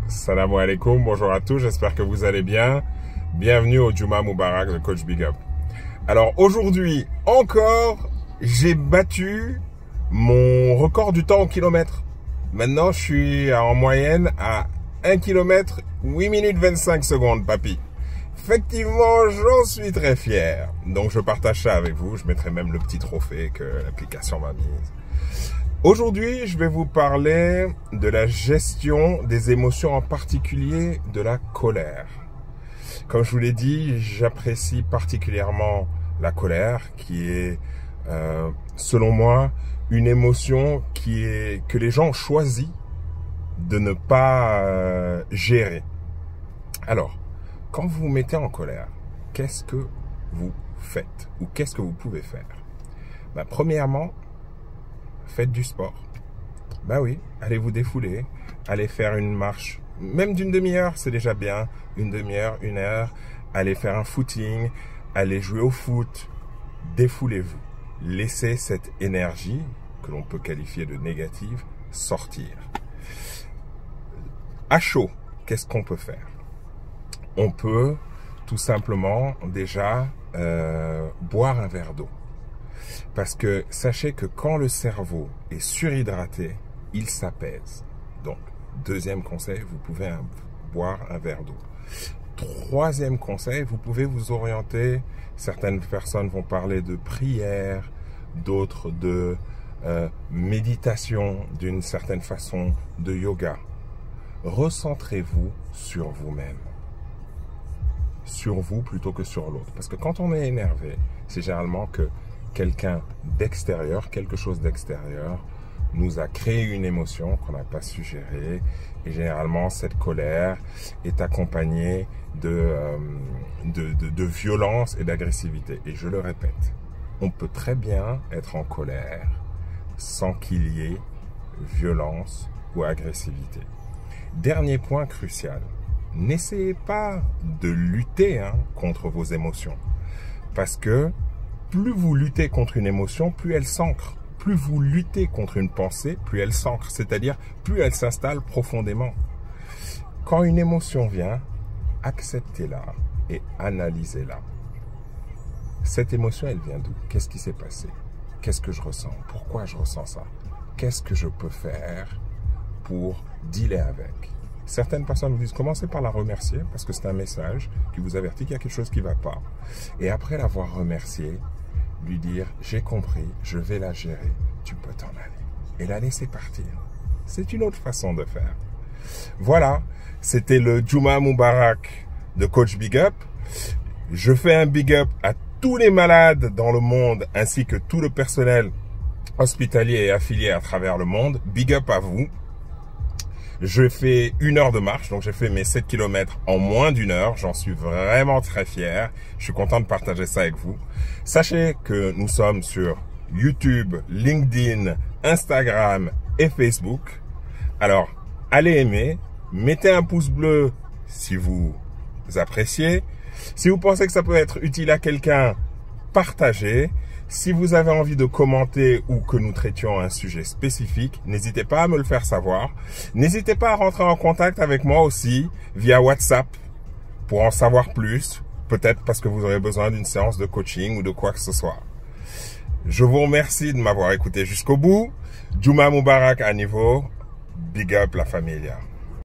Salam alaikum, bonjour à tous, j'espère que vous allez bien. Bienvenue au Juma Mubarak de Coach Big Up. Alors aujourd'hui encore, j'ai battu mon record du temps au kilomètre. Maintenant, je suis en moyenne à 1 km 8 minutes 25 secondes, papy. Effectivement, j'en suis très fier. Donc je partage ça avec vous, je mettrai même le petit trophée que l'application m'a mise. Aujourd'hui, je vais vous parler de la gestion des émotions, en particulier de la colère. Comme je vous l'ai dit, j'apprécie particulièrement la colère, qui est, selon moi, une émotion que les gens ont choisi de ne pas gérer. Alors, quand vous vous mettez en colère, qu'est-ce que vous faites ou qu'est-ce que vous pouvez faire? Premièrement, faites du sport. Oui, allez vous défouler, allez faire une marche, même d'une demi-heure, c'est déjà bien. Une demi-heure, une heure, allez faire un footing, allez jouer au foot, défoulez-vous. Laissez cette énergie, que l'on peut qualifier de négative, sortir. À chaud, qu'est-ce qu'on peut faire? On peut tout simplement déjà boire un verre d'eau. Parce que sachez que quand le cerveau est surhydraté, il s'apaise. Donc, deuxième conseil, vous pouvez boire un verre d'eau. Troisième conseil, vous pouvez vous orienter. Certaines personnes vont parler de prière, d'autres de méditation, d'une certaine façon, de yoga. Recentrez-vous sur vous-même. Sur vous plutôt que sur l'autre. Parce que quand on est énervé, c'est généralement que quelqu'un d'extérieur, quelque chose d'extérieur, nous a créé une émotion qu'on n'a pas su gérer. Et généralement, cette colère est accompagnée de violence et d'agressivité. Et je le répète, on peut très bien être en colère sans qu'il y ait violence ou agressivité. Dernier point crucial, n'essayez pas de lutter contre vos émotions. Parce que plus vous luttez contre une émotion, plus elle s'ancre. Plus vous luttez contre une pensée, plus elle s'ancre. C'est-à-dire, plus elle s'installe profondément. Quand une émotion vient, acceptez-la et analysez-la. Cette émotion, elle vient d'où? Qu'est-ce qui s'est passé? Qu'est-ce que je ressens? Pourquoi je ressens ça? Qu'est-ce que je peux faire pour dealer avec? Certaines personnes vous disent, commencez par la remercier, parce que c'est un message qui vous avertit qu'il y a quelque chose qui ne va pas. Et après l'avoir remercié, lui dire, j'ai compris, je vais la gérer, tu peux t'en aller. Et la laisser partir. C'est une autre façon de faire. Voilà, c'était le Juma Mubarak de Coach Big Up. Je fais un big up à tous les malades dans le monde, ainsi que tout le personnel hospitalier et affilié à travers le monde. Big up à vous. Je fais 1 heure de marche, donc j'ai fait mes 7 km en moins d'1 heure. J'en suis vraiment très fier. Je suis content de partager ça avec vous. Sachez que nous sommes sur YouTube, LinkedIn, Instagram et Facebook. Alors, allez aimer, mettez un pouce bleu si vous appréciez. Si vous pensez que ça peut être utile à quelqu'un, partagez. Si vous avez envie de commenter ou que nous traitions un sujet spécifique, n'hésitez pas à me le faire savoir. N'hésitez pas à rentrer en contact avec moi aussi via WhatsApp pour en savoir plus. Peut-être parce que vous aurez besoin d'une séance de coaching ou de quoi que ce soit. Je vous remercie de m'avoir écouté jusqu'au bout. Juma Mubarak à niveau. Big up la familia.